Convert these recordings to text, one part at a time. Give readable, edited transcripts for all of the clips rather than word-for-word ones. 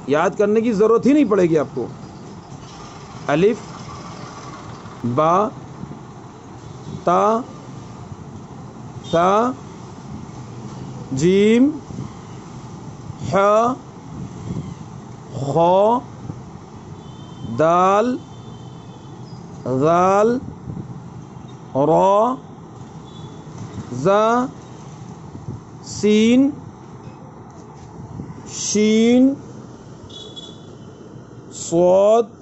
یاد کرنے کی ضرورت ہی نہیں پڑے گی آپ کو. الف با تا ثا جیم ح خ دال ذال را زا سین شین صاد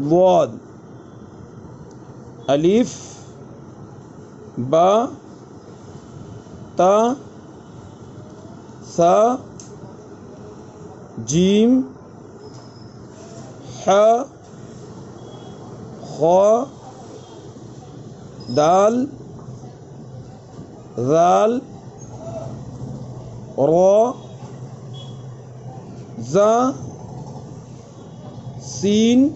ضاد. الف با تا ثا جیم ح خ دال ذال را زا سین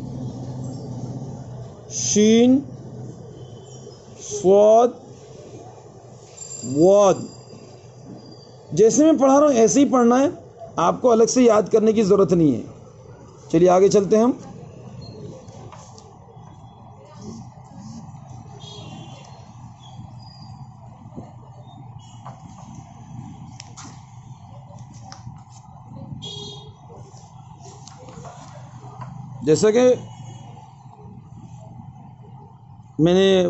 شین صاد ضاد. جیسے میں پڑھا رہا ہوں ایسے ہی پڑھنا ہے، آپ کو الگ سے یاد کرنے کی ضرورت نہیں ہے. چلیے آگے چلتے ہیں ہم. جیسا کہ میں نے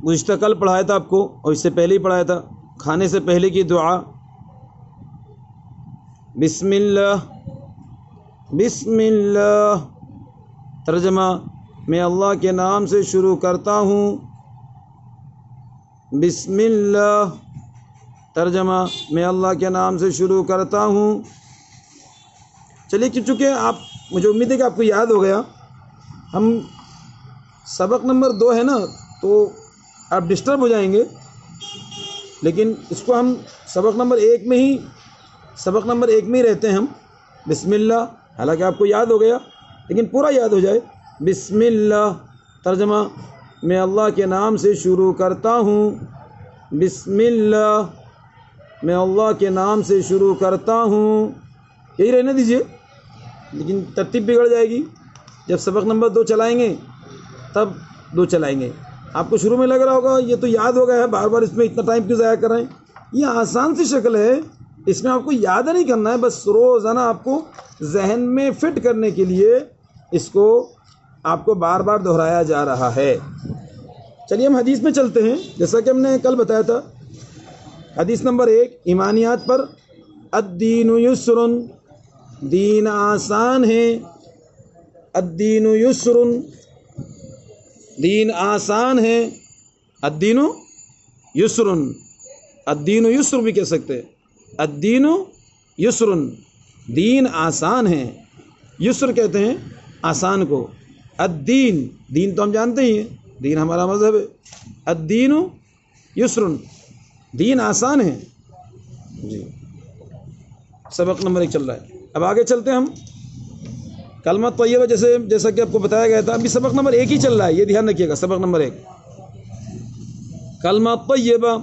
گزشتہ کل پڑھایا تھا آپ کو، اور اس سے پہلے ہی پڑھایا تھا، کھانے سے پہلے کی دعا بسم اللہ. بسم اللہ ترجمہ میں اللہ کے نام سے شروع کرتا ہوں. بسم اللہ ترجمہ میں اللہ کے نام سے شروع کرتا ہوں. چلیے چونکہ آپ، مجھے امید ہے کہ آپ کو یاد ہو گیا. ہم سبق نمبر 2 ہے نا، تو آپ ڈسٹرب ہو جائیں گے، لیکن اس کو ہم سبق نمبر 1 میں ہی رہتے ہیں ہم. بسم اللہ، حالانکہ آپ کو یاد ہو گیا لیکن پورا یاد ہو جائے. بسم اللہ ترجمہ میں اللہ کے نام سے شروع کرتا ہوں. بسم اللہ میں اللہ کے نام سے شروع کرتا ہوں. یہی رہنے دیجئے، لیکن ترتیب بگڑ جائے گی. جب سبق نمبر 2 چلائیں گے تب 2 چلائیں گے. آپ کو شروع میں لگ رہا ہوگا یہ تو یاد ہو گیا ہے، بار بار اس میں اتنا ٹائم کیوں ضائع کر رہے ہیں. یہ آسان سی شکل ہے، اس میں آپ کو یاد نہیں کرنا ہے، بس روزانہ آپ کو ذہن میں فٹ کرنے کے لیے اس کو آپ کو بار بار دہرایا جا رہا ہے. چلیے ہم حدیث میں چلتے ہیں. جیسا کہ ہم نے کل بتایا تھا، حدیث نمبر 1 ایمانیات پر. الدین یسر، دین آسان ہے. الدین یسر، دین آسان ہے. الدین یسر، الدین یسر بھی کہہ سکتے ہیں. الدین یسر، دین آسان ہے. یسر کہتے ہیں آسان کو. الدین، دین تو ہم جانتے ہی ہیں، دین ہمارا مذہب ہے. الدین یسر، دین آسان ہے. جی سبق نمبر 1 چل رہا ہے. اب آگے چلتے ہیں ہم. کلمہ طیبہ جیسا کہ آپ کو بتایا گیا تھا، ابھی سبق نمبر 1 ہی چل رہا ہے، یہ دھیان رکھیے گا. سبق نمبر 1 کلمہ طیبہ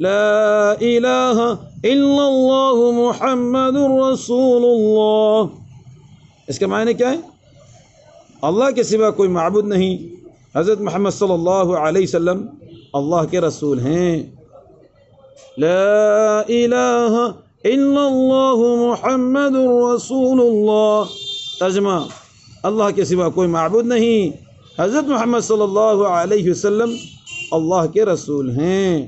لا الہ الا اللہ محمد رسول اللہ. اس کے معنی کیا ہے؟ اللہ کے سوا کوئی معبود نہیں، حضرت محمد صلی اللہ علیہ وسلم اللہ کے رسول ہیں. لا الہ الا اللہ محمد رسول اللہ. ترجمہ اللہ کے سوا کوئی معبود نہیں، حضرت محمد صلی اللہ علیہ وسلم اللہ کے رسول ہیں.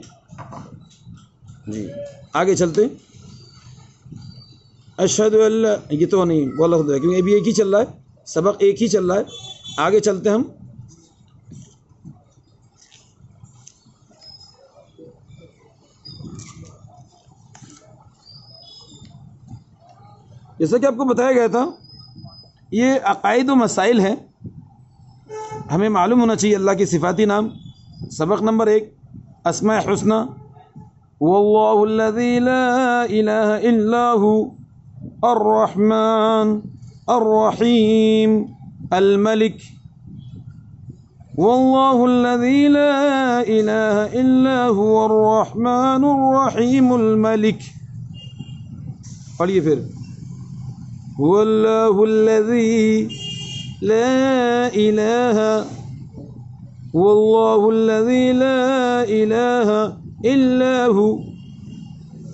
جی آگے چلتے. اشہد ان لا، یہ تو نہیں بولا خدا کیونکہ ابھی ایک ہی چل رہا ہے، سبق 1 ہی چل رہا ہے. آگے چلتے ہم. جیسا کہ آپ کو بتایا گیا تھا، یہ عقائد و مسائل ہیں، ہمیں معلوم ہونا چاہیے اللہ کی صفاتی نام. سبق نمبر 1 اسماء حسنی. واللہ الذی لا الہ الا ہو الرحمن الرحیم الملک. واللہ الذی لا الہ الا ہو الرحمن الرحیم الملک. پڑھیے پھر. هو اللہ الذی لا الہ هو اللہ الذی لا الہ الا ہو.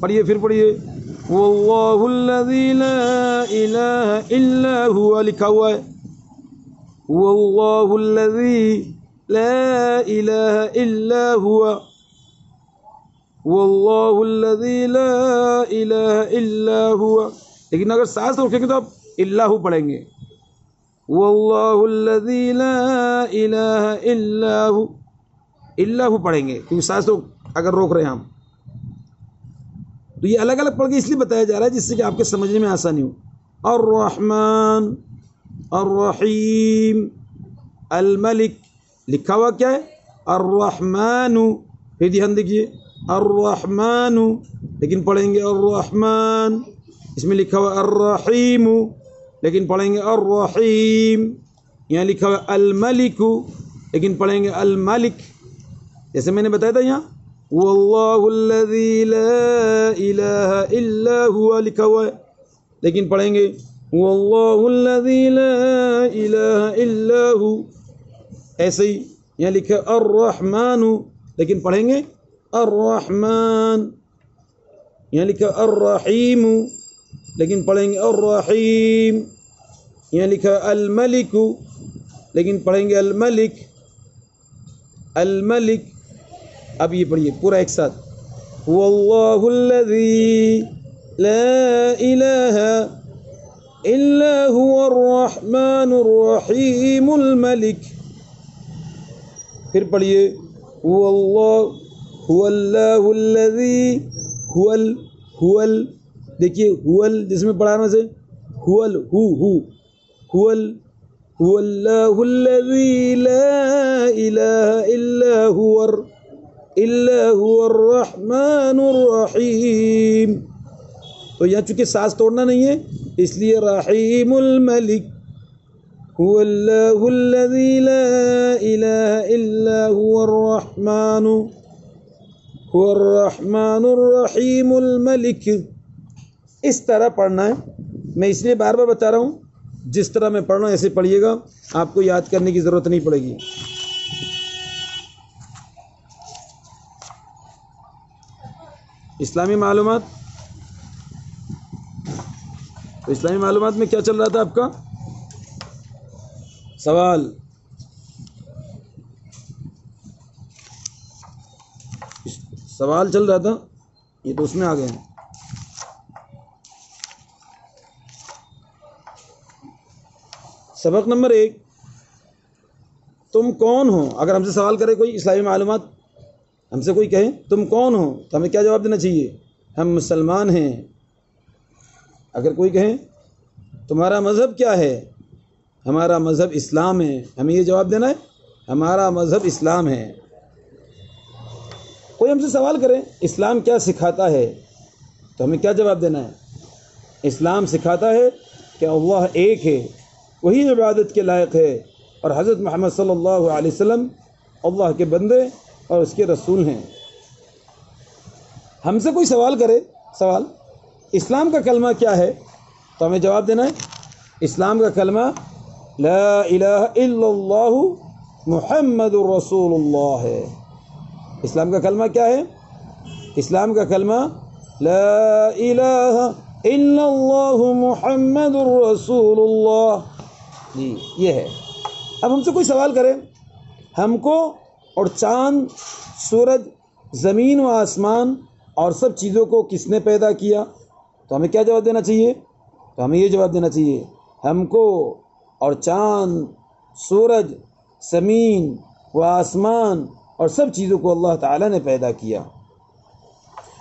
پڑھیے پھر پڑھیے. هو اللہ الذی لا الہ الا ہوا لکھا ہوا ہے. هو اللہ الذی لا الہ الا ہوا. هو اللہ الذی لا الہ الا ہوا. لیکن اگر سانس روکیں گے تو آپ اللہ پڑھیں گے. هو اللہ الذی لا الہ الا ہو. اللہ پڑھیں گے کیونکہ سانس تو اگر روک رہے ہیں ہم تو یہ الگ الگ پڑھ کے اس لیے بتایا جا رہا ہے جس سے کہ آپ کے سمجھنے میں آسانی ہو. الرحمن الرحیم الملک لکھا ہوا کیا ہے الرحمن. پھر دھیان دیکھیے الرحمن لیکن پڑھیں گے الرحمن. اس میں لکھا ہوا الرحیم لیکن پڑھیں گے الرحیم. یہاں لکھا ہوا الملک لیکن پڑھیں گے الملک. جیسے میں نے بتایا تھا یہاں واللہ الذی لا الہ الا ہوا لکھا ہوا ہے لیکن پڑھیں گے واللہ الذی لا الہ الا ہو. ایسے ہی یہاں لکھا الرحمن لیکن پڑھیں گے الرحمن. یہاں لکھا الرحیم لیکن پڑھیں گے الرحیم. یہاں لکھا الملک لیکن پڑھیں گے الملک الملک. اب یہ پڑھیے پورا ایک ساتھ واللہ الذی لا الہ الا هو الرحمن الرحیم الملک. پھر پڑھیے هو اللہ الذی هو دیکھیے جس میں پڑھانا سے هو اللہ الذی لا الہ الا هو الرحمن الرحیم. تو یہاں چونکہ سانس توڑنا نہیں ہے اس لیے رحیم الملک. هو اللہ الذی لا الہ الا هو الرحمن الرحیم الملک. اس طرح پڑھنا ہے. میں اس لیے بار بار بتا رہا ہوں جس طرح میں پڑھ رہا ہوں ایسے پڑھیے گا. آپ کو یاد کرنے کی ضرورت نہیں پڑے گی. اسلامی معلومات. تو اسلامی معلومات میں کیا چل رہا تھا آپ کا سوال؟ سوال چل رہا تھا یہ تو اس میں آ گئے ہیں. سبق نمبر 1 تم کون ہو. اگر ہم سے سوال کرے کوئی اسلامی معلومات ہم سے کوئی کہے تم کون ہو تو ہمیں کیا جواب دینا چاہیے؟ ہم مسلمان ہیں. اگر کوئی کہے تمہارا مذہب کیا ہے؟ ہمارا مذہب اسلام ہے. ہمیں یہ جواب دینا ہے ہمارا مذہب اسلام ہے. کوئی ہم سے سوال کرے اسلام کیا سکھاتا ہے تو ہمیں کیا جواب دینا ہے؟ اسلام سکھاتا ہے کہ اللہ ایک ہے وہی عبادت کے لائق ہے اور حضرت محمد صلی اللہ علیہ وسلم اللہ کے بندے اور اس کے رسول ہیں. ہم سے کوئی سوال کرے سوال اسلام کا کلمہ کیا ہے تو ہمیں جواب دینا ہے اسلام کا کلمہ لا الہ الا اللہ محمد الرسول اللہ ہے. اسلام کا کلمہ کیا ہے؟ اسلام کا کلمہ لا الہ الا اللہ محمد الرسول اللہ. جی یہ ہے. اب ہم سے کوئی سوال کرے ہم کو اور چاند سورج زمین و آسمان اور سب چیزوں کو کس نے پیدا کیا تو ہمیں کیا جواب دینا چاہیے؟ تو ہمیں یہ جواب دینا چاہیے ہم کو اور چاند سورج زمین و آسمان اور سب چیزوں کو اللہ تعالیٰ نے پیدا کیا.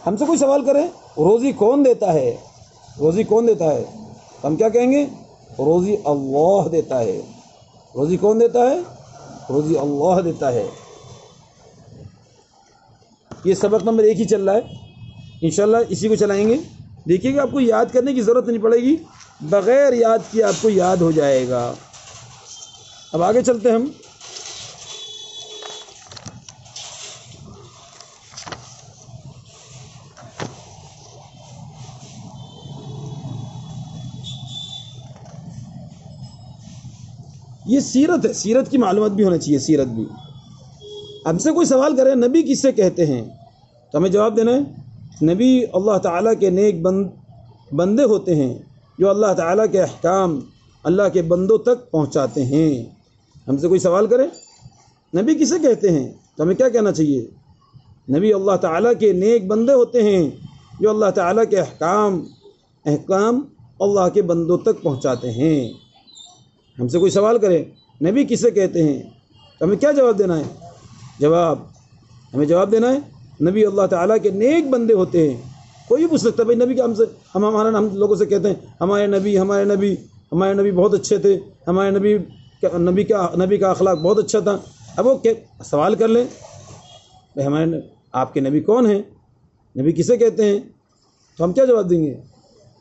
ہم سے کوئی سوال کرے روزی کون دیتا ہے روزی کون دیتا ہے تو ہم کیا کہیں گے روزی اللہ دیتا ہے. روزی کون دیتا ہے؟ روزی اللہ دیتا ہے. یہ سبق نمبر 1 ہی چل رہا ہے. انشاءاللہ اسی کو چلائیں گے. دیکھیے گا آپ کو یاد کرنے کی ضرورت نہیں پڑے گی بغیر یاد کیے آپ کو یاد ہو جائے گا. اب آگے چلتے ہیں ہم. یہ سیرت ہے، سیرت کی معلومات بھی ہونا چاہیے، سیرت بھی. ہم سے کوئی سوال کرے نبی کس سے کہتے ہیں تو ہمیں جواب دینا ہے نبی اللہ تعالیٰ کے نیک بندے ہوتے ہیں جو اللہ تعالیٰ کے احکام اللہ کے بندوں تک پہنچاتے ہیں. ہم سے کوئی سوال کرے نبی کسے کہتے ہیں تو ہمیں کیا کہنا چاہیے؟ نبی اللہ تعالیٰ کے نیک بندے ہوتے ہیں جو اللہ تعالیٰ کے احکام اللہ کے بندوں تک پہنچاتے ہیں. ہم سے کوئی سوال کرے نبی کسے کہتے ہیں تو ہمیں کیا جواب دینا ہے؟ ہمیں جواب دینا ہے نبی اللہ تعالیٰ کے نیک بندے ہوتے ہیں. کوئی بھی پوچھ سکتا ہے بھائی نبی کا ہم لوگوں سے کہتے ہیں ہمارے نبی بہت اچھے تھے، ہمارے نبی کا اخلاق بہت اچھا تھا. اب وہ سوال کر لیں بھائی آپ کے نبی کون ہیں، نبی کسے کہتے ہیں، تو ہم کیا جواب دیں گے؟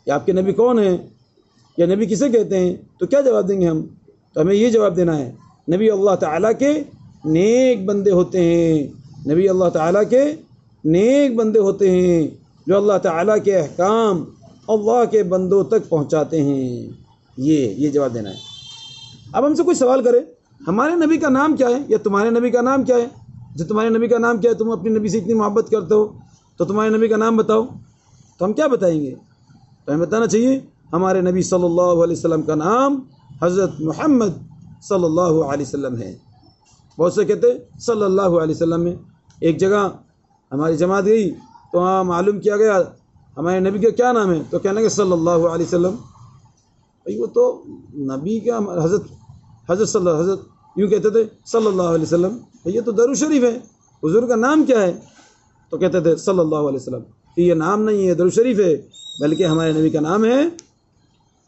کہ آپ کے نبی کون ہیں یا نبی کسے کہتے ہیں تو کیا جواب دیں گے ہم؟ تو ہمیں یہ جواب دینا ہے نبی اللہ تعالیٰ کے نیک بندے ہوتے ہیں، نبی اللہ تعالیٰ کے نیک بندے ہوتے ہیں جو اللہ تعالیٰ کے احکام اللہ کے بندوں تک پہنچاتے ہیں. یہ جواب دینا ہے. اب ہم سے کوئی سوال کرے ہمارے نبی کا نام کیا ہے یا تمہارے نبی کا نام کیا ہے، جو تمہارے نبی کا نام کیا ہے، تم اپنے نبی سے اتنی محبت کرتے ہو تو تمہارے نبی کا نام بتاؤ، تو ہم کیا بتائیں گے؟ تو ہمیں بتانا چاہیے ہمارے نبی صلی اللہ علیہ وسلم کا نام حضرت محمد صلی اللہ علیہ وسلم ہے. بہت سے کہتے صلی اللہ علیہ وسلم میں. ایک جگہ ہماری جماعت گئی تو وہاں معلوم کیا گیا ہمارے نبی کا کیا نام ہے تو کہنے لگے صلی اللہ علیہ وسلم. بھائی وہ تو نبی کا حضرت یوں کہتے تھے صلی اللہ علیہ وسلم. یہ تو درود شریف ہے، حضور کا نام کیا ہے تو کہتے تھے صلی اللہ علیہ وسلم. یہ نام نہیں ہے درود شریف ہے، بلکہ ہمارے نبی کا نام ہے،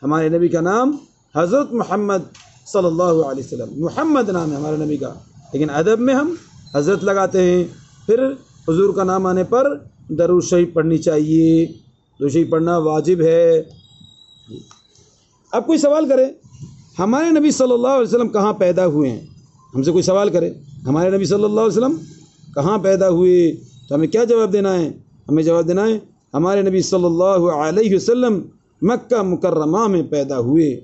ہمارے نبی کا نام حضرت محمد صلی اللہ علیہ وسلم. محمد نام ہے ہمارے نبی کا، لیکن ادب میں ہم حضرت لگاتے ہیں. پھر حضور کا نام آنے پر درود شریف پڑھنی چاہیے، درود شریف پڑھنا واجب ہے. اب کوئی سوال کرے ہمارے نبی صلی اللہ علیہ وسلم کہاں پیدا ہوئے ہیں، ہم سے کوئی سوال کرے ہمارے نبی صلی اللہ علیہ وسلم کہاں پیدا ہوئے تو ہمیں کیا جواب دینا ہے؟ ہمیں جواب دینا ہے ہمارے نبی صلی اللہ علیہ وسلم مکہ مکرمہ میں پیدا ہوئے.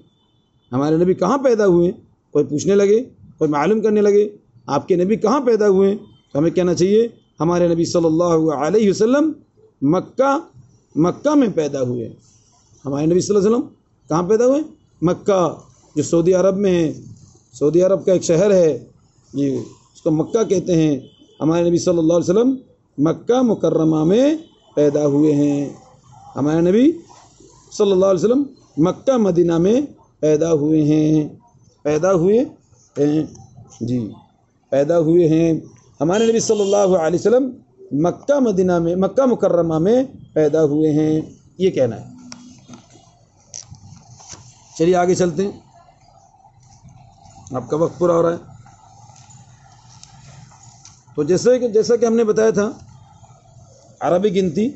ہمارے نبی کہاں پیدا ہوئے؟ کوئی پوچھنے لگے، کوئی معلوم کرنے لگے آپ کے نبی کہاں پیدا ہوئے تو ہمیں کہنا چاہیے ہمارے نبی صلی اللہ علیہ وسلم مکہ میں پیدا ہوئے. ہمارے نبی صلی اللہ علیہ وسلم کہاں پیدا ہوئے؟ مکہ، جو سعودی عرب میں ہے. سعودی عرب کا ایک شہر ہے جی، اس کو مکہ کہتے ہیں. ہمارے نبی صلی اللہ علیہ وسلم مکہ مکرمہ میں پیدا ہوئے ہیں. ہمارے نبی صلی اللہ علیہ وسلم مکہ مدینہ میں پیدا ہوئے ہیں، پیدا ہوئے ہیں. ہمارے نبی صلی اللہ علیہ وسلم مکہ مکرمہ میں پیدا ہوئے ہیں. یہ کہنا ہے. چلیے آگے چلتے ہیں، آپ کا وقت پورا ہو رہا ہے. تو جیسا کہ ہم نے بتایا تھا عربی گنتی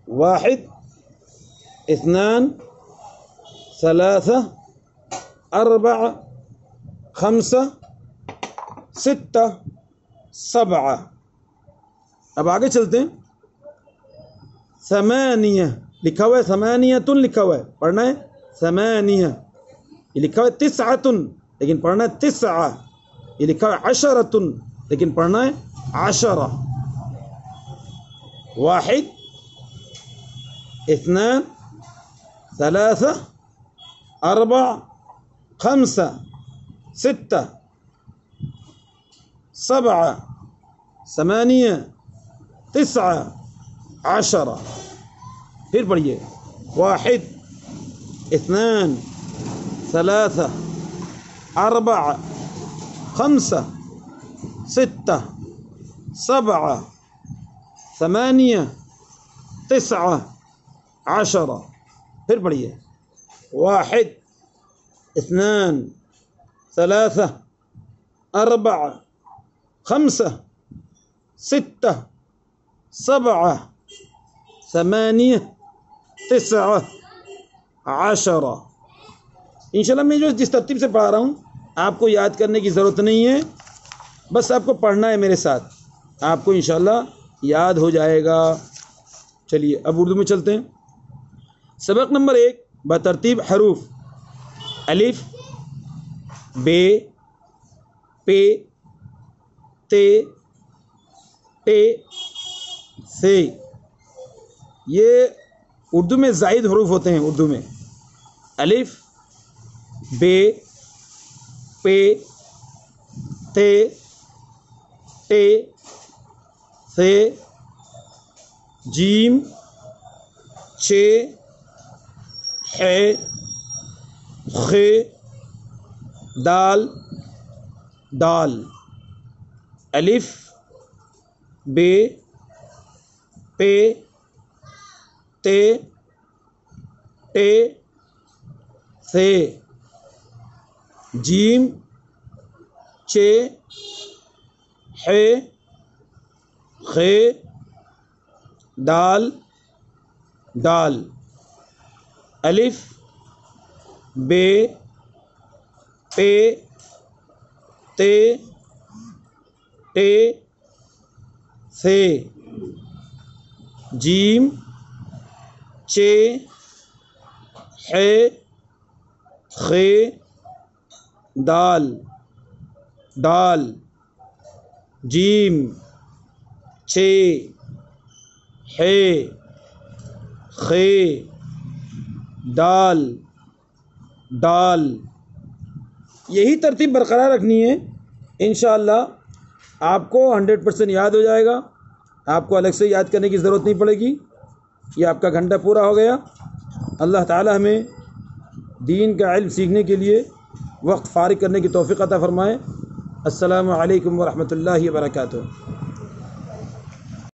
1 2 3 4 5 6 7. اب آگے چلتے ہیں. 8 لکھا ہوا ہے، 8 لکھا ہوا ہے، پڑھنا ہے 8. یہ لکھا ہوا ہے 9 لیکن پڑھنا ہے 9. یہ لکھا ہوا ہے 10 لیکن پڑھنا ہے 10. 1 2 3 4 5 6 7 8 9 10. پھر پڑھیے 1 2 3 4 5 6 7 8 9 10. پھر پڑھیے 1 2 3 4 5 6 7 8 9 10. انشاءاللہ میں جس ترتیب سے پڑھا رہا ہوں آپ کو یاد کرنے کی ضرورت نہیں ہے، بس آپ کو پڑھنا ہے میرے ساتھ، آپ کو انشاءاللہ یاد ہو جائے گا. چلیے اب اردو میں چلتے ہیں. سبق نمبر 1 بترتیب حروف الف بے پے تے ٹے سے. یہ اردو میں زائد حروف ہوتے ہیں. اردو میں الف بے پے تے ٹے سے جیم چے ہے خے دال دال. الف بے پے تے ٹے سے جیم چے ہے خے دال دال. الف بے پے تے ٹے سے جیم چے ہے خے دال دال. جیم چے ہے خے دال دال. یہی ترتیب برقرار رکھنی ہے. انشاءاللہ آپ کو 100% یاد ہو جائے گا. آپ کو الگ سے یاد کرنے کی ضرورت نہیں پڑے گی. یہ آپ کا گھنٹہ پورا ہو گیا. اللہ تعالی ہمیں دین کا علم سیکھنے کے لیے وقت فارغ کرنے کی توفیق عطا فرمائے. السلام علیکم ورحمۃ اللہ وبرکاتہ.